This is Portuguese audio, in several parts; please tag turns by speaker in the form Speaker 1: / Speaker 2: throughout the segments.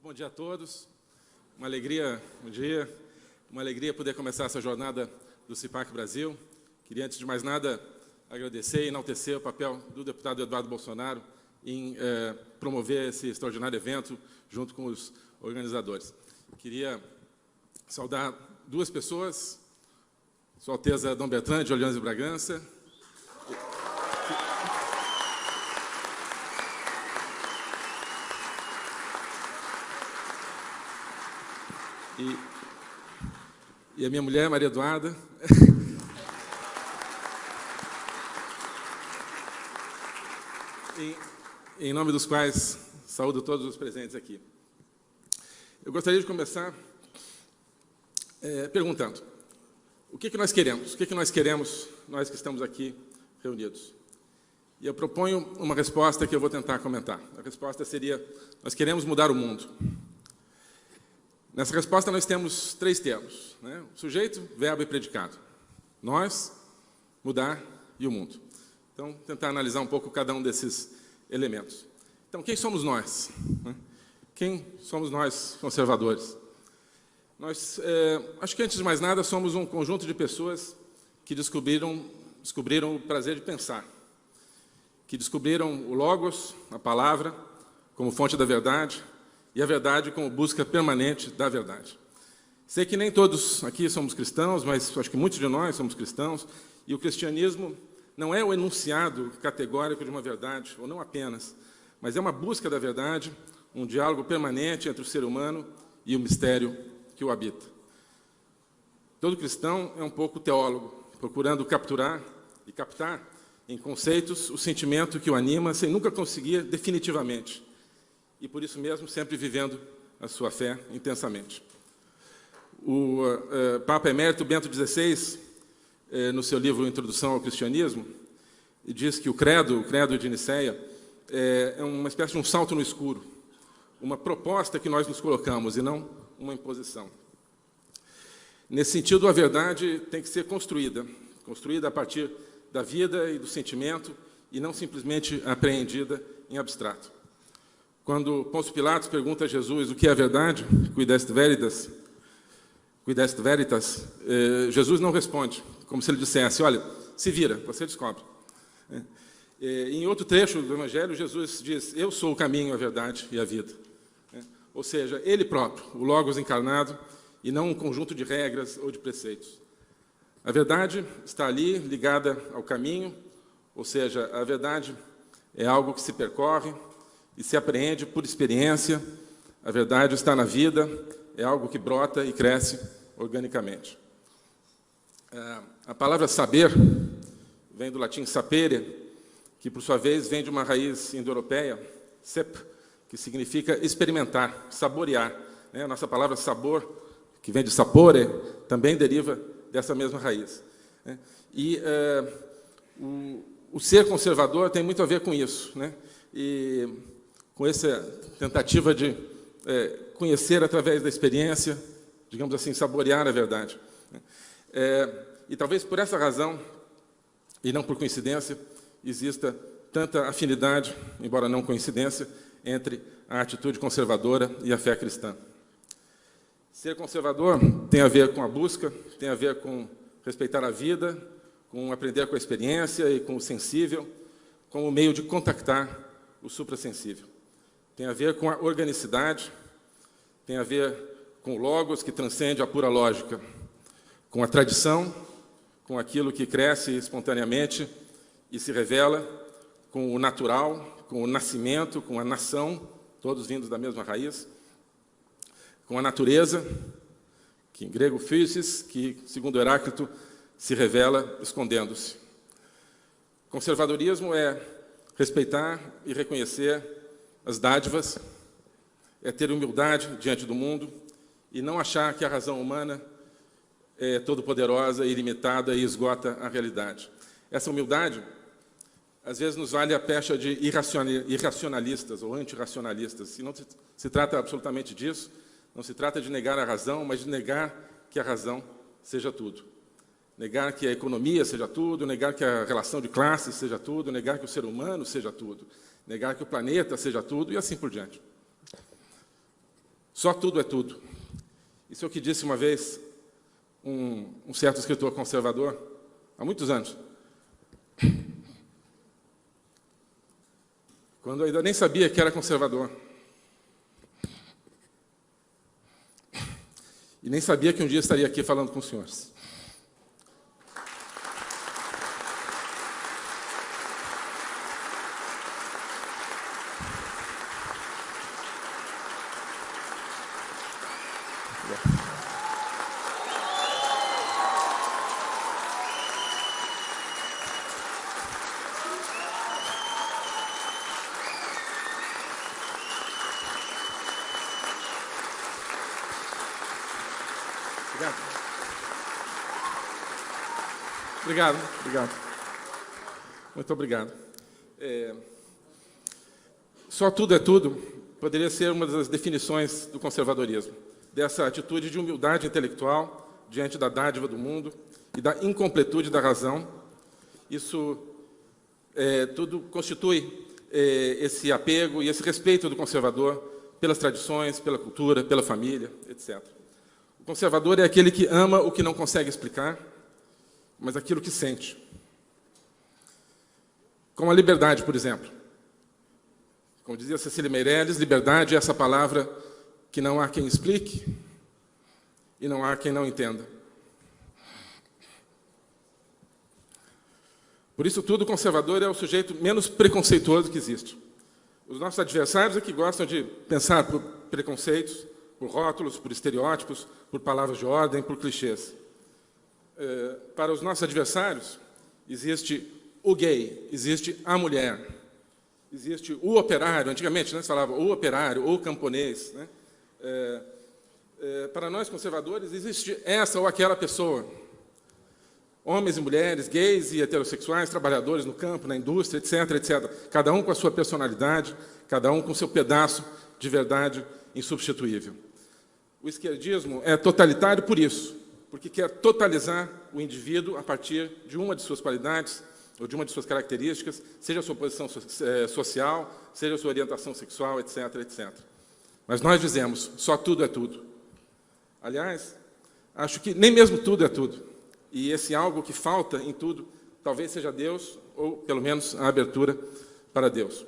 Speaker 1: Bom dia a todos. Uma alegria, bom dia. Uma alegria poder começar essa jornada do CIPAC Brasil. Queria, antes de mais nada, agradecer e enaltecer o papel do deputado Eduardo Bolsonaro em promover esse extraordinário evento junto com os organizadores. Queria saudar duas pessoas, Sua Alteza Dom Bertrand de Orleans e Bragança, e a minha mulher, Maria Eduarda, em nome dos quais saúdo todos os presentes aqui. Eu gostaria de começar perguntando, o que nós queremos? O que nós queremos, nós que estamos aqui reunidos? E eu proponho uma resposta que eu vou tentar comentar. A resposta seria, nós queremos mudar o mundo. Nessa resposta, nós temos três termos, né? Sujeito, verbo e predicado. Nós, mudar e o mundo. Então, tentar analisar um pouco cada um desses elementos. Então, quem somos nós? Quem somos nós, conservadores? Nós, acho que, antes de mais nada, somos um conjunto de pessoas que descobriram o prazer de pensar, que descobriram o Logos, a palavra, como fonte da verdade, e a verdade como busca permanente da verdade. Sei que nem todos aqui somos cristãos, mas acho que muitos de nós somos cristãos, e o cristianismo não é o enunciado categórico de uma verdade, ou não apenas, mas é uma busca da verdade, um diálogo permanente entre o ser humano e o mistério que o habita. Todo cristão é um pouco teólogo, procurando capturar e captar em conceitos o sentimento que o anima, sem nunca conseguir definitivamente, e, por isso mesmo, sempre vivendo a sua fé intensamente. O Papa Emérito Bento XVI, no seu livro Introdução ao Cristianismo, diz que o credo de Nicéia, é uma espécie de um salto no escuro, uma proposta que nós nos colocamos, e não uma imposição. Nesse sentido, a verdade tem que ser construída a partir da vida e do sentimento, e não simplesmente apreendida em abstrato. Quando Pôncio Pilatos pergunta a Jesus o que é a verdade, quid est veritas, Jesus não responde, como se ele dissesse, olha, se vira, você descobre. Em outro trecho do Evangelho, Jesus diz, eu sou o caminho, a verdade e a vida. Ou seja, ele próprio, o Logos encarnado, e não um conjunto de regras ou de preceitos. A verdade está ali, ligada ao caminho, ou seja, a verdade é algo que se percorre, e se apreende por experiência, a verdade está na vida, é algo que brota e cresce organicamente. A palavra saber vem do latim sapere, que, por sua vez, vem de uma raiz indo-europeia, sep, que significa experimentar, saborear. A nossa palavra sabor, que vem de sapore, também deriva dessa mesma raiz. E o ser conservador tem muito a ver com isso, e com essa tentativa de conhecer através da experiência, digamos assim, saborear a verdade. E talvez por essa razão, e não por coincidência, exista tanta afinidade, embora não coincidência, entre a atitude conservadora e a fé cristã. Ser conservador tem a ver com a busca, tem a ver com respeitar a vida, com aprender com a experiência e com o sensível, como meio de contactar o suprassensível. Tem a ver com a organicidade, tem a ver com o Logos, que transcende a pura lógica, com a tradição, com aquilo que cresce espontaneamente e se revela, com o natural, com o nascimento, com a nação, todos vindos da mesma raiz, com a natureza, que em grego physis, que, segundo Heráclito, se revela escondendo-se. Conservadorismo é respeitar e reconhecer as dádivas, é ter humildade diante do mundo e não achar que a razão humana é todo-poderosa, ilimitada e esgota a realidade. Essa humildade, às vezes, nos vale a pecha de irracionalistas ou antirracionalistas. E não se trata absolutamente disso, não se trata de negar a razão, mas de negar que a razão seja tudo. Negar que a economia seja tudo, negar que a relação de classes seja tudo, negar que o ser humano seja tudo, negar que o planeta seja tudo, e assim por diante. Só tudo é tudo. Isso é o que disse uma vez um certo escritor conservador, há muitos anos, quando eu ainda nem sabia que era conservador. E nem sabia que um dia estaria aqui falando com os senhores. Obrigado. Obrigado. Muito obrigado. Só tudo é tudo poderia ser uma das definições do conservadorismo, dessa atitude de humildade intelectual diante da dádiva do mundo e da incompletude da razão. Isso tudo constitui esse apego e esse respeito do conservador pelas tradições, pela cultura, pela família, etc. O conservador é aquele que ama o que não consegue explicar, mas aquilo que sente. Como a liberdade, por exemplo. Como dizia Cecília Meirelles, liberdade é essa palavra que não há quem explique e não há quem não entenda. Por isso tudo, o conservador é o sujeito menos preconceituoso que existe. Os nossos adversários é que gostam de pensar por preconceitos, por rótulos, por estereótipos, por palavras de ordem, por clichês. Para os nossos adversários, existe o gay, existe a mulher, existe o operário. Antigamente, se falava o operário, o camponês. Para nós, conservadores, existe essa ou aquela pessoa. Homens e mulheres, gays e heterossexuais, trabalhadores no campo, na indústria, etc., etc. Cada um com a sua personalidade, cada um com o seu pedaço de verdade insubstituível. O esquerdismo é totalitário por isso, porque quer totalizar o indivíduo a partir de uma de suas qualidades ou de uma de suas características, seja a sua posição social, seja a sua orientação sexual, etc., etc. Mas nós dizemos, só tudo é tudo. Aliás, acho que nem mesmo tudo é tudo. E esse algo que falta em tudo, talvez seja Deus, ou pelo menos a abertura para Deus.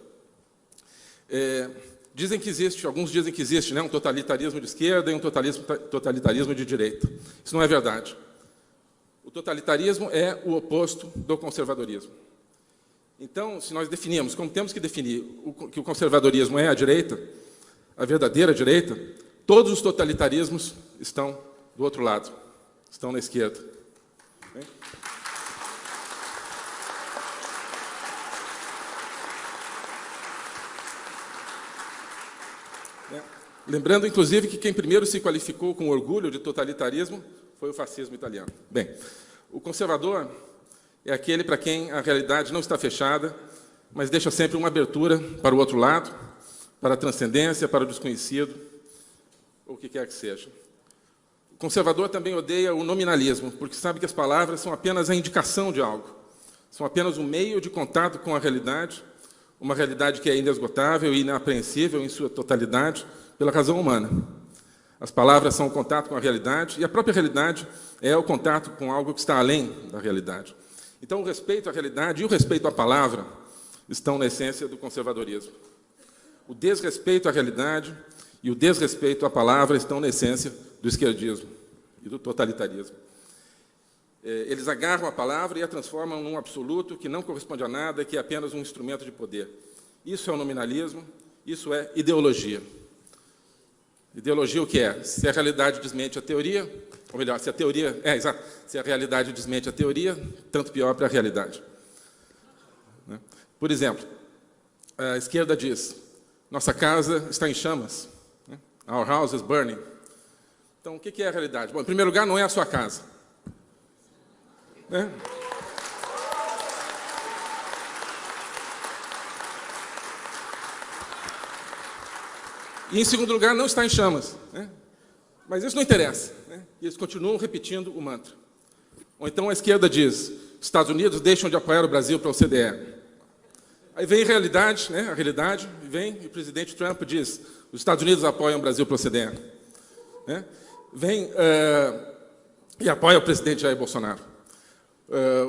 Speaker 1: Dizem que existe, alguns dizem que existe, um totalitarismo de esquerda e um totalitarismo de direita. Isso não é verdade. O totalitarismo é o oposto do conservadorismo. Então, se nós definimos, como temos que definir que o conservadorismo é a direita, a verdadeira direita, todos os totalitarismos estão do outro lado, estão na esquerda. Lembrando, inclusive, que quem primeiro se qualificou com orgulho de totalitarismo foi o fascismo italiano. Bem, o conservador é aquele para quem a realidade não está fechada, mas deixa sempre uma abertura para o outro lado, para a transcendência, para o desconhecido, ou o que quer que seja. O conservador também odeia o nominalismo, porque sabe que as palavras são apenas a indicação de algo, são apenas um meio de contato com a realidade, uma realidade que é inesgotável e inapreensível em sua totalidade, pela razão humana. As palavras são o contato com a realidade, e a própria realidade é o contato com algo que está além da realidade. Então, o respeito à realidade e o respeito à palavra estão na essência do conservadorismo. O desrespeito à realidade e o desrespeito à palavra estão na essência do esquerdismo e do totalitarismo. Eles agarram a palavra e a transformam num absoluto que não corresponde a nada, que é apenas um instrumento de poder. Isso é o nominalismo, isso é ideologia. Ideologia o que é? Se a realidade desmente a teoria, ou melhor, se a teoria... exato. Se a realidade desmente a teoria, tanto pior para a realidade. Por exemplo, a esquerda diz, nossa casa está em chamas. Our house is burning. Então, o que é a realidade? Bom, em primeiro lugar, não é a sua casa. E, em segundo lugar, não está em chamas. Mas isso não interessa. E eles continuam repetindo o mantra. Ou então a esquerda diz, Estados Unidos deixam de apoiar o Brasil para a OCDE. Aí vem a realidade, né? A realidade vem e o presidente Trump diz: os Estados Unidos apoiam o Brasil para a OCDE. Né? Vem e apoia o presidente Jair Bolsonaro.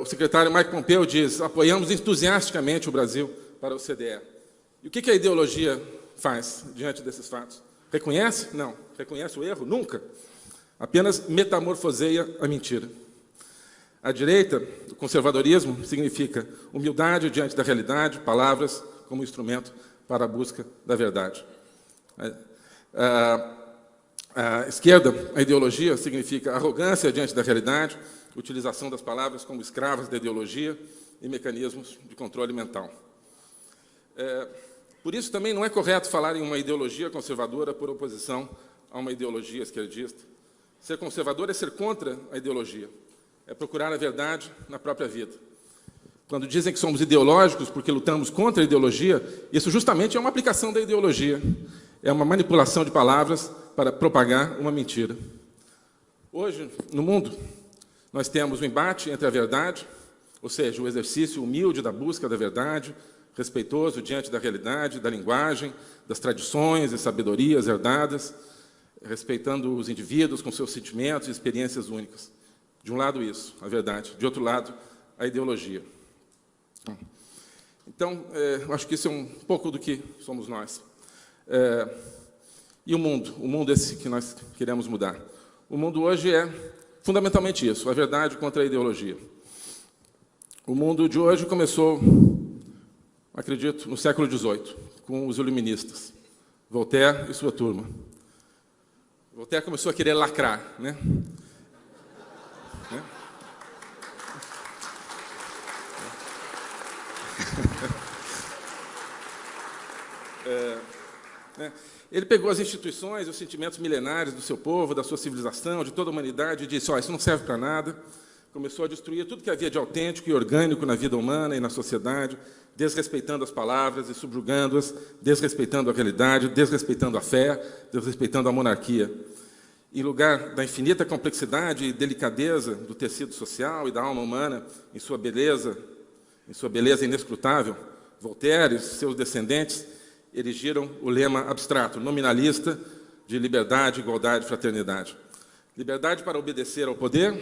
Speaker 1: O secretário Mike Pompeo diz: apoiamos entusiasticamente o Brasil para a OCDE. E o que a ideologia faz diante desses fatos? Reconhece? Não. Reconhece o erro? Nunca. Apenas metamorfoseia a mentira. A direita, o conservadorismo, significa humildade diante da realidade, palavras como instrumento para a busca da verdade. A esquerda, a ideologia, significa arrogância diante da realidade, utilização das palavras como escravas da ideologia e mecanismos de controle mental. Por isso, também não é correto falar em uma ideologia conservadora por oposição a uma ideologia esquerdista. Ser conservador é ser contra a ideologia, é procurar a verdade na própria vida. Quando dizem que somos ideológicos porque lutamos contra a ideologia, isso justamente é uma aplicação da ideologia. É uma manipulação de palavras para propagar uma mentira. Hoje, no mundo, nós temos o embate entre a verdade, ou seja, o exercício humilde da busca da verdade, respeitoso diante da realidade, da linguagem, das tradições e sabedorias herdadas, respeitando os indivíduos com seus sentimentos e experiências únicas. De um lado isso, a verdade. De outro lado, a ideologia. Então, eu acho que isso é um pouco do que somos nós. E o mundo esse que nós queremos mudar. O mundo hoje é fundamentalmente isso, a verdade contra a ideologia. O mundo de hoje começou, acredito, no século XVIII, com os iluministas, Voltaire e sua turma. Voltaire começou a querer lacrar, né? Ele pegou as instituições, os sentimentos milenares do seu povo, da sua civilização, de toda a humanidade, e disse: isso não serve para nada. Começou a destruir tudo que havia de autêntico e orgânico na vida humana e na sociedade, desrespeitando as palavras e subjugando-as, desrespeitando a realidade, desrespeitando a fé, desrespeitando a monarquia. Em lugar da infinita complexidade e delicadeza do tecido social e da alma humana, em sua beleza inescrutável, Voltaire e seus descendentes erigiram o lema abstrato, nominalista, de liberdade, igualdade e fraternidade. Liberdade para obedecer ao poder,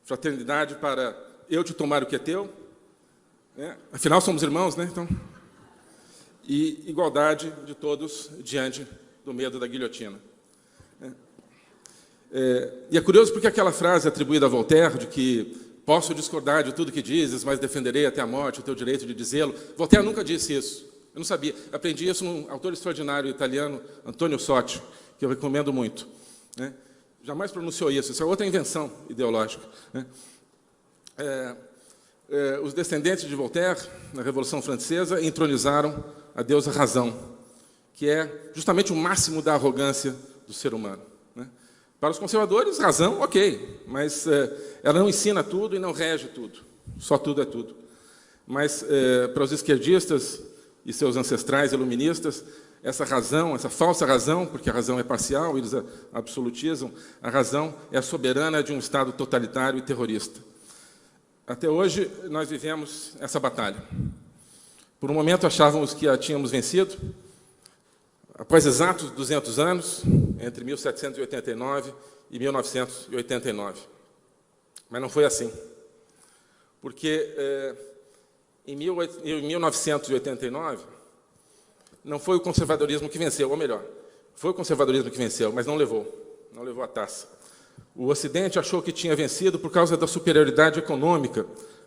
Speaker 1: fraternidade para eu te tomar o que é teu, né? Afinal somos irmãos, né? Então, e igualdade de todos diante do medo da guilhotina. E é curioso porque aquela frase atribuída a Voltaire, de que posso discordar de tudo que dizes, mas defenderei até a morte o teu direito de dizê-lo, Voltaire nunca disse isso. Eu não sabia. Aprendi isso num autor extraordinário italiano, Antonio Sotti, que eu recomendo muito. Né? Jamais pronunciou isso. Isso é outra invenção ideológica. Né? Os descendentes de Voltaire, na Revolução Francesa, entronizaram a deusa Razão, que é justamente o máximo da arrogância do ser humano. Né? Para os conservadores, razão, ok, mas ela não ensina tudo e não rege tudo. Só tudo é tudo. Mas para os esquerdistas e seus ancestrais iluministas, essa razão, essa falsa razão, porque a razão é parcial, eles absolutizam, a razão é a soberana de um Estado totalitário e terrorista. Até hoje, nós vivemos essa batalha. Por um momento, achávamos que a tínhamos vencido. Após exatos 200 anos, entre 1789 e 1989. Mas não foi assim. Porque em 1989, não foi o conservadorismo que venceu, ou melhor, foi o conservadorismo que venceu, mas não levou a taça. O Ocidente achou que tinha vencido por causa da superioridade econômica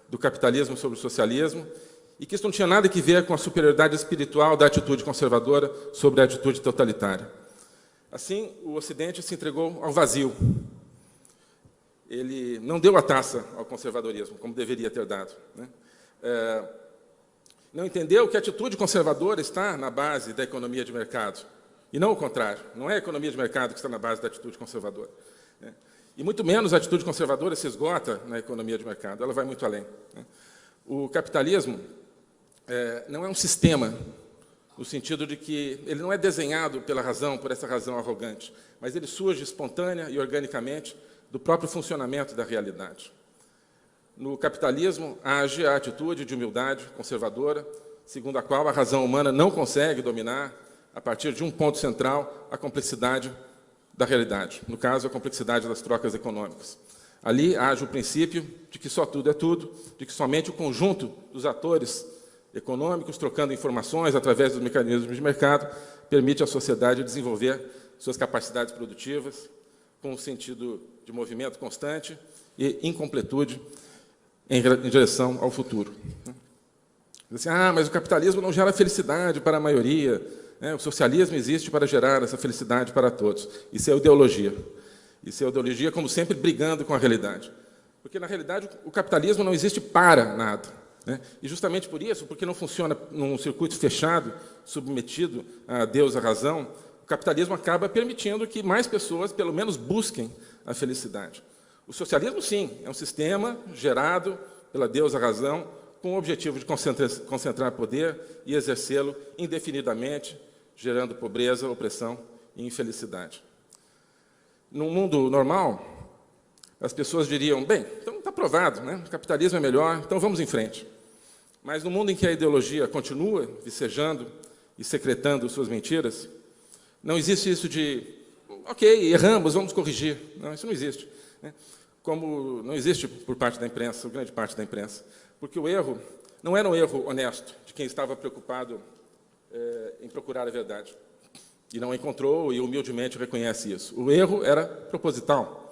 Speaker 1: do capitalismo sobre o socialismo, e que isso não tinha nada a ver com a superioridade espiritual da atitude conservadora sobre a atitude totalitária. Assim, o Ocidente se entregou ao vazio. Ele não deu a taça ao conservadorismo, como deveria ter dado. Né? Não entendeu que a atitude conservadora está na base da economia de mercado, e não o contrário. Não é a economia de mercado que está na base da atitude conservadora. Né? E muito menos a atitude conservadora se esgota na economia de mercado, ela vai muito além. Né? O capitalismo não é um sistema, no sentido de que ele não é desenhado pela razão, por essa razão arrogante, mas ele surge espontânea e organicamente do próprio funcionamento da realidade. No capitalismo, age a atitude de humildade conservadora, segundo a qual a razão humana não consegue dominar, a partir de um ponto central, a complexidade da realidade, no caso, a complexidade das trocas econômicas. Ali age o princípio de que só tudo é tudo, de que somente o conjunto dos atores econômicos, trocando informações através dos mecanismos de mercado, permite à sociedade desenvolver suas capacidades produtivas, com um sentido de movimento constante e incompletude em direção ao futuro. Assim, mas o capitalismo não gera felicidade para a maioria, o socialismo existe para gerar essa felicidade para todos. Isso é ideologia. Isso é ideologia, como sempre, brigando com a realidade. Porque, na realidade, o capitalismo não existe para nada. E, justamente por isso, porque não funciona num circuito fechado, submetido a Deus, a razão, o capitalismo acaba permitindo que mais pessoas, pelo menos, busquem a felicidade. O socialismo, sim, é um sistema gerado pela Deus, a razão, com o objetivo de concentrar poder e exercê-lo indefinidamente, gerando pobreza, opressão e infelicidade. No mundo normal, as pessoas diriam, bem, então está provado, o capitalismo é melhor, então vamos em frente. Mas no mundo em que a ideologia continua vicejando e secretando suas mentiras, não existe isso de, ok, erramos, vamos corrigir. Não, isso não existe. Como não existe por parte da imprensa, grande parte da imprensa. Porque o erro não era um erro honesto, de quem estava preocupado em procurar a verdade. E não encontrou e humildemente reconhece isso. O erro era proposital.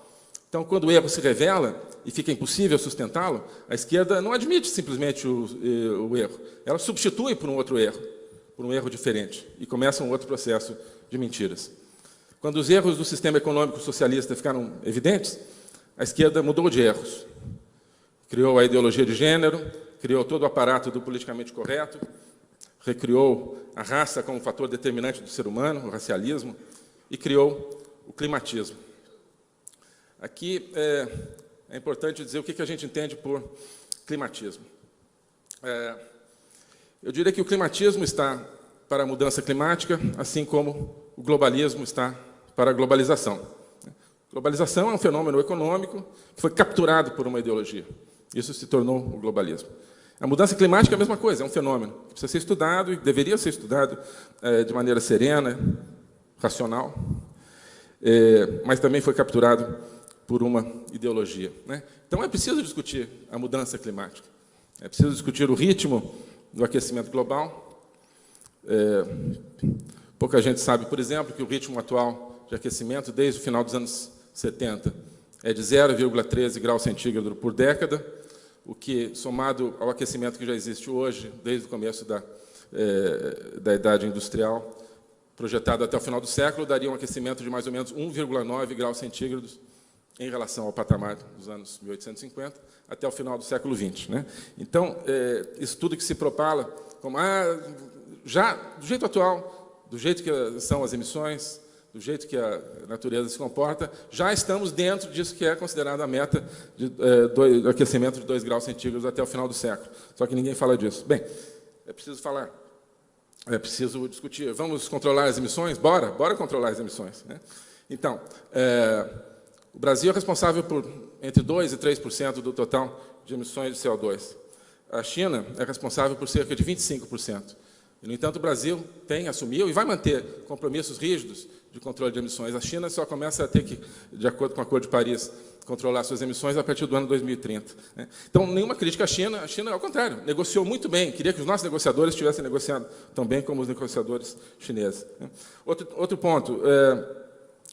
Speaker 1: Então, quando o erro se revela e fica impossível sustentá-lo, a esquerda não admite simplesmente o erro. Ela substitui por um outro erro, por um erro diferente, e começa um outro processo de mentiras. Quando os erros do sistema econômico socialista ficaram evidentes, a esquerda mudou de erros. Criou a ideologia de gênero, criou todo o aparato do politicamente correto, recriou a raça como fator determinante do ser humano, o racialismo, e criou o climatismo. Aqui é importante dizer o que a gente entende por climatismo. Eu diria que o climatismo está para a mudança climática, assim como o globalismo está para a globalização. Globalização é um fenômeno econômico que foi capturado por uma ideologia. Isso se tornou o globalismo. A mudança climática é a mesma coisa, é um fenômeno que precisa ser estudado e deveria ser estudado de maneira serena, racional, mas também foi capturado por uma ideologia. Então, é preciso discutir a mudança climática. É preciso discutir o ritmo do aquecimento global. Pouca gente sabe, por exemplo, que o ritmo atual de aquecimento, desde o final dos anos 70, é de 0,13 graus centígrados por década, o que, somado ao aquecimento que já existe hoje, desde o começo da Idade Industrial, projetado até o final do século, daria um aquecimento de mais ou menos 1,9 graus centígrados em relação ao patamar dos anos 1850 até o final do século XX. Então, isso tudo que se propala como já do jeito atual, do jeito que são as emissões, do jeito que a natureza se comporta, já estamos dentro disso que é considerado a meta do aquecimento de 2 graus centígrados até o final do século. Só que ninguém fala disso. Bem, é preciso falar, é preciso discutir. Vamos controlar as emissões? Bora controlar as emissões. Então, o Brasil é responsável por entre 2% e 3% do total de emissões de CO2. A China é responsável por cerca de 25%. No entanto, o Brasil assumiu e vai manter compromissos rígidos de controle de emissões. A China só começa a ter que, de acordo com o Acordo de Paris, controlar suas emissões a partir do ano 2030. Então, nenhuma crítica à China. A China, ao contrário, negociou muito bem. Queria que os nossos negociadores tivessem negociado tão bem como os negociadores chineses. Outro ponto,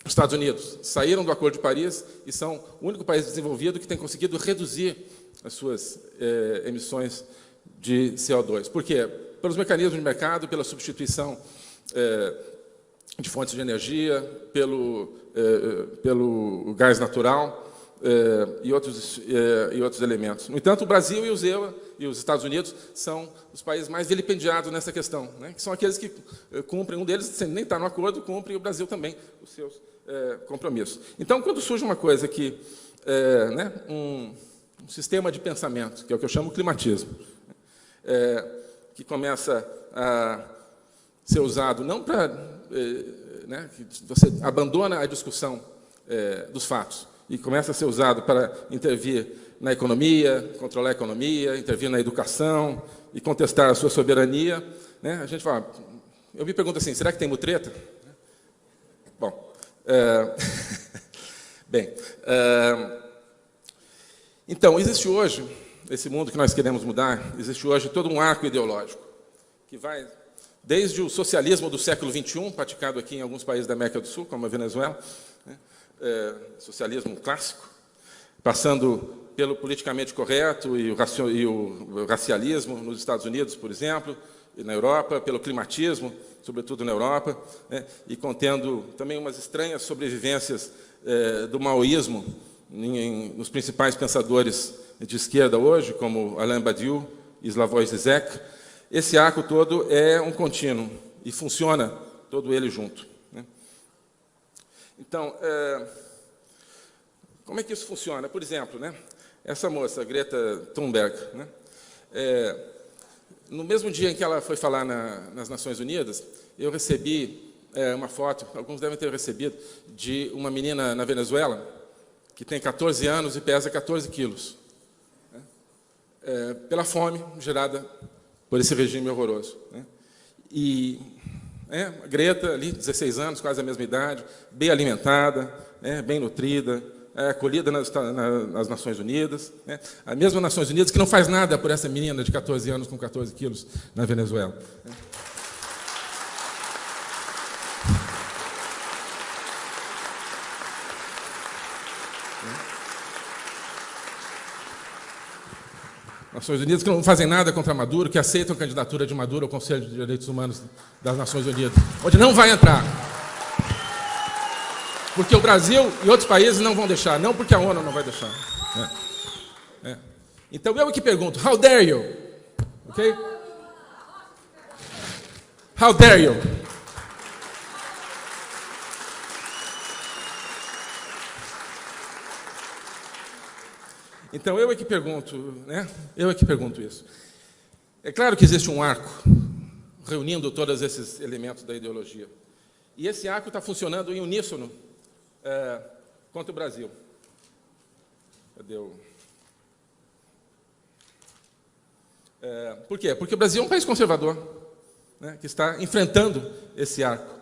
Speaker 1: os Estados Unidos saíram do Acordo de Paris e são o único país desenvolvido que tem conseguido reduzir as suas emissões de CO2. Por quê? Pelos mecanismos de mercado, pela substituição de fontes de energia, pelo gás natural e outros elementos. No entanto, o Brasil e os Estados Unidos são os países mais vilipendiados nessa questão, que são aqueles que cumprem, um deles nem está no acordo, cumpre, e o Brasil também, os seus compromissos. Então, quando surge uma coisa que um sistema de pensamento, que é o que eu chamo de climatismo, que começa a ser usado não para... que você abandona a discussão dos fatos e começa a ser usado para intervir na economia, controlar a economia, intervir na educação, e contestar a sua soberania, né? A gente fala, eu me pergunto assim, será que tem mutreta? Bom, bem, então, existe hoje, esse mundo que nós queremos mudar, existe hoje todo um arco ideológico, que vai desde o socialismo do século XXI, praticado aqui em alguns países da América do Sul, como a Venezuela, né? Socialismo clássico, passando pelo politicamente correto e o racialismo nos Estados Unidos, por exemplo, e na Europa, pelo climatismo, sobretudo na Europa, né? E contendo também umas estranhas sobrevivências do maoísmo nos principais pensadores de esquerda hoje, como Alain Badiou e Slavoj Zizek. Esse arco todo é um contínuo e funciona todo ele junto, né? Então, como é que isso funciona? Por exemplo, né, essa moça, Greta Thunberg, né, no mesmo dia em que ela foi falar nas Nações Unidas, eu recebi uma foto, alguns devem ter recebido, de uma menina na Venezuela, que tem 14 anos e pesa 14 quilos, né, pela fome gerada por esse regime horroroso, né? E a Greta, ali, 16 anos, quase a mesma idade, bem alimentada, né, bem nutrida, acolhida nas Nações Unidas, né? A mesma Nações Unidas que não faz nada por essa menina de 14 anos com 14 quilos na Venezuela, né? Nações Unidas que não fazem nada contra Maduro, que aceitam a candidatura de Maduro ao Conselho de Direitos Humanos das Nações Unidas, onde não vai entrar. Porque o Brasil e outros países não vão deixar, não porque a ONU não vai deixar. Então, eu que pergunto, how dare you? Okay? How dare you? Então, eu é que pergunto, né? Eu é que pergunto isso. É claro que existe um arco reunindo todos esses elementos da ideologia. E esse arco está funcionando em uníssono contra o Brasil. Cadê o... Por quê? Porque o Brasil é um país conservador, né, que está enfrentando esse arco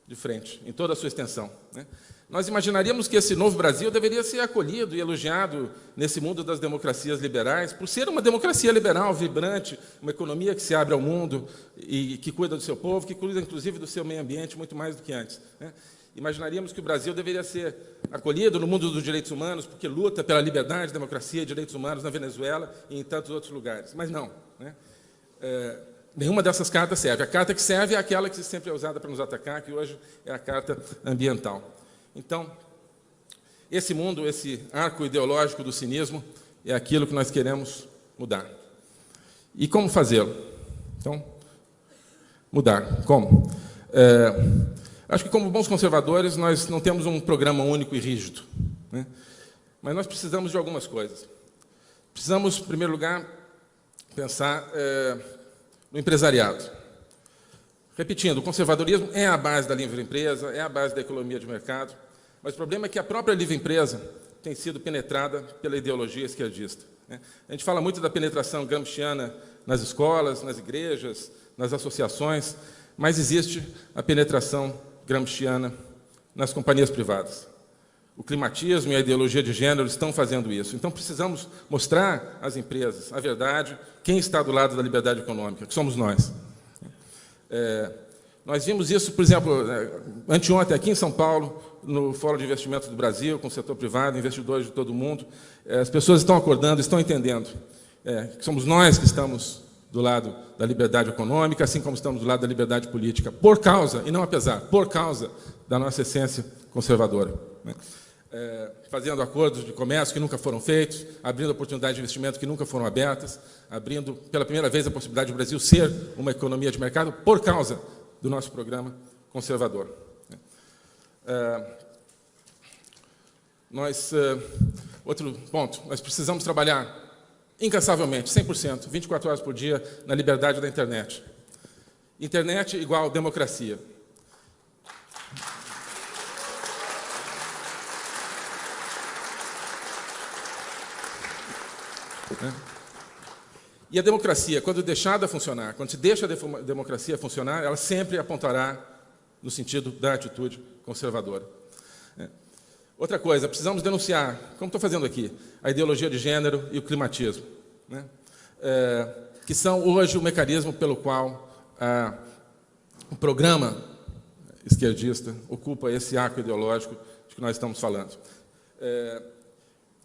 Speaker 1: de frente, em toda a sua extensão, né? Nós imaginaríamos que esse novo Brasil deveria ser acolhido e elogiado nesse mundo das democracias liberais, por ser uma democracia liberal, vibrante, uma economia que se abre ao mundo e que cuida do seu povo, que cuida, inclusive, do seu meio ambiente, muito mais do que antes, né? Imaginaríamos que o Brasil deveria ser acolhido no mundo dos direitos humanos, porque luta pela liberdade, democracia e direitos humanos na Venezuela e em tantos outros lugares. Mas não, né? Nenhuma dessas cartas serve. A carta que serve é aquela que sempre é usada para nos atacar, que hoje é a carta ambiental. Então, esse mundo, esse arco ideológico do cinismo, é aquilo que nós queremos mudar. E como fazê-lo? Então, mudar. Como? Acho que, como bons conservadores, nós não temos um programa único e rígido, né? Mas nós precisamos de algumas coisas. Precisamos, em primeiro lugar, pensar no empresariado. Repetindo, o conservadorismo é a base da livre empresa, é a base da economia de mercado, mas o problema é que a própria livre empresa tem sido penetrada pela ideologia esquerdista, né? A gente fala muito da penetração gramsciana nas escolas, nas igrejas, nas associações, mas existe a penetração gramsciana nas companhias privadas. O climatismo e a ideologia de gênero estão fazendo isso. Então, precisamos mostrar às empresas a verdade, quem está do lado da liberdade econômica, que somos nós. Nós vimos isso, por exemplo, anteontem, aqui em São Paulo, no Fórum de Investimentos do Brasil, com o setor privado, investidores de todo o mundo. As pessoas estão acordando, estão entendendo que somos nós que estamos do lado da liberdade econômica, assim como estamos do lado da liberdade política, por causa, e não apesar, por causa da nossa essência conservadora, né? Fazendo acordos de comércio que nunca foram feitos, abrindo oportunidades de investimento que nunca foram abertas, abrindo pela primeira vez a possibilidade do Brasil ser uma economia de mercado por causa do nosso programa conservador. Outro ponto, nós precisamos trabalhar incansavelmente, 100%, 24 horas por dia, na liberdade da internet. Internet igual democracia. E a democracia, quando deixada funcionar, quando se deixa a democracia funcionar, ela sempre apontará no sentido da atitude conservadora. Outra coisa, precisamos denunciar, como estou fazendo aqui, a ideologia de gênero e o climatismo, né? Que são hoje o mecanismo pelo qual o programa esquerdista ocupa esse arco ideológico de que nós estamos falando.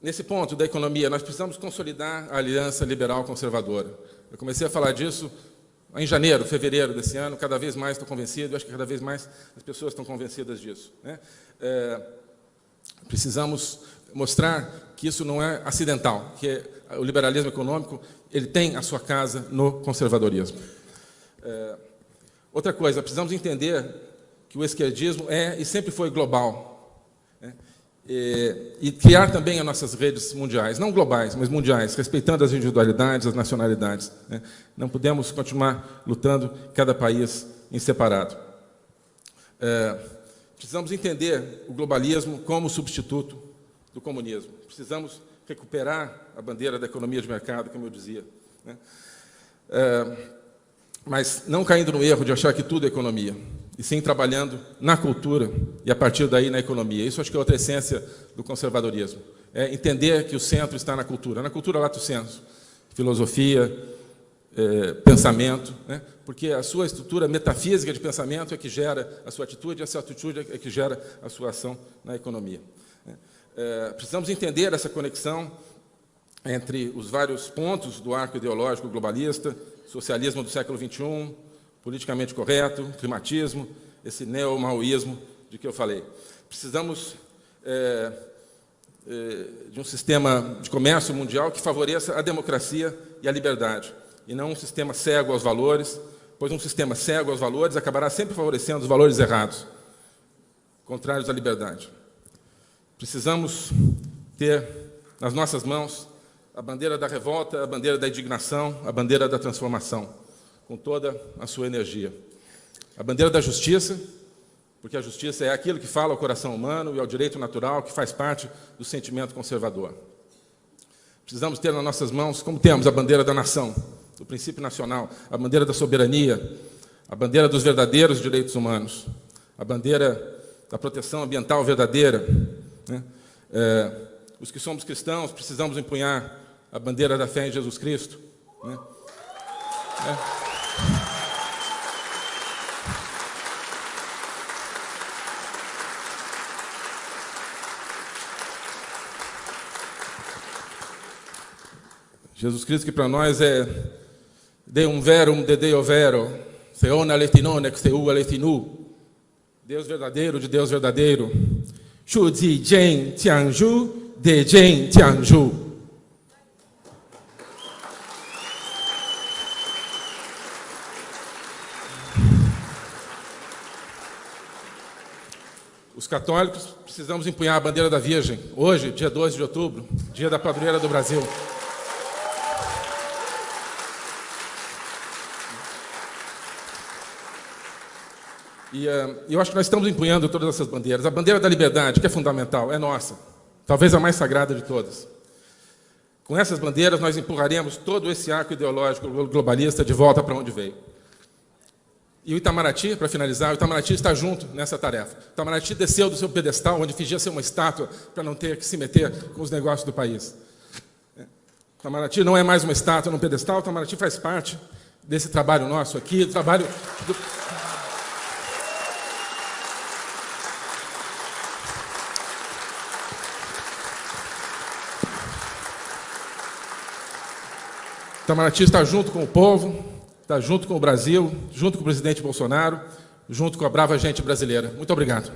Speaker 1: Nesse ponto da economia, nós precisamos consolidar a aliança liberal-conservadora. Eu comecei a falar disso em janeiro, fevereiro desse ano, cada vez mais estou convencido, acho que cada vez mais as pessoas estão convencidas disso, né? Precisamos mostrar que isso não é acidental, que o liberalismo econômico ele tem a sua casa no conservadorismo. Outra coisa, precisamos entender que o esquerdismo é e sempre foi global, né? E criar também as nossas redes mundiais, não globais, mas mundiais, respeitando as individualidades, as nacionalidades, né? Não podemos continuar lutando cada país em separado. Precisamos entender o globalismo como substituto do comunismo. Precisamos recuperar a bandeira da economia de mercado, como eu dizia, né? Mas não caindo no erro de achar que tudo é economia, e sim trabalhando na cultura e, a partir daí, na economia. Isso acho que é outra essência do conservadorismo. É entender que o centro está na cultura lato sensu, filosofia, pensamento, né? Porque a sua estrutura metafísica de pensamento é que gera a sua atitude, e essa atitude é que gera a sua ação na economia. Precisamos entender essa conexão entre os vários pontos do arco ideológico globalista, socialismo do século XXI, politicamente correto, climatismo, esse neo-maoísmo de que eu falei. Precisamos de um sistema de comércio mundial que favoreça a democracia e a liberdade, e não um sistema cego aos valores, pois um sistema cego aos valores acabará sempre favorecendo os valores errados, contrários à liberdade. Precisamos ter nas nossas mãos a bandeira da revolta, a bandeira da indignação, a bandeira da transformação, com toda a sua energia. A bandeira da justiça, porque a justiça é aquilo que fala ao coração humano e ao direito natural, que faz parte do sentimento conservador. Precisamos ter nas nossas mãos, como temos, a bandeira da nação, do princípio nacional, a bandeira da soberania, a bandeira dos verdadeiros direitos humanos, a bandeira da proteção ambiental verdadeira, né? Os que somos cristãos precisamos empunhar a bandeira da fé em Jesus Cristo, né? Jesus Cristo, que para nós é Deum verum de Deo vero, Theon alethenon ex Theu alethinu, Deus verdadeiro de Deus verdadeiro, Shu Zi Jian Tianju de Jian Tianju. Os católicos precisamos empunhar a bandeira da Virgem, hoje, dia 12 de outubro, dia da padroeira do Brasil. E eu acho que nós estamos empunhando todas essas bandeiras. A bandeira da liberdade, que é fundamental, é nossa, talvez a mais sagrada de todas. Com essas bandeiras, nós empurraremos todo esse arco ideológico globalista de volta para onde veio. E o Itamaraty, para finalizar, o Itamaraty está junto nessa tarefa. O Itamaraty desceu do seu pedestal, onde fingia ser uma estátua, para não ter que se meter com os negócios do país. O Itamaraty não é mais uma estátua num pedestal, o Itamaraty faz parte desse trabalho nosso aqui, do trabalho do... O Itamaraty está junto com o povo, está junto com o Brasil, junto com o presidente Bolsonaro, junto com a brava gente brasileira. Muito obrigado.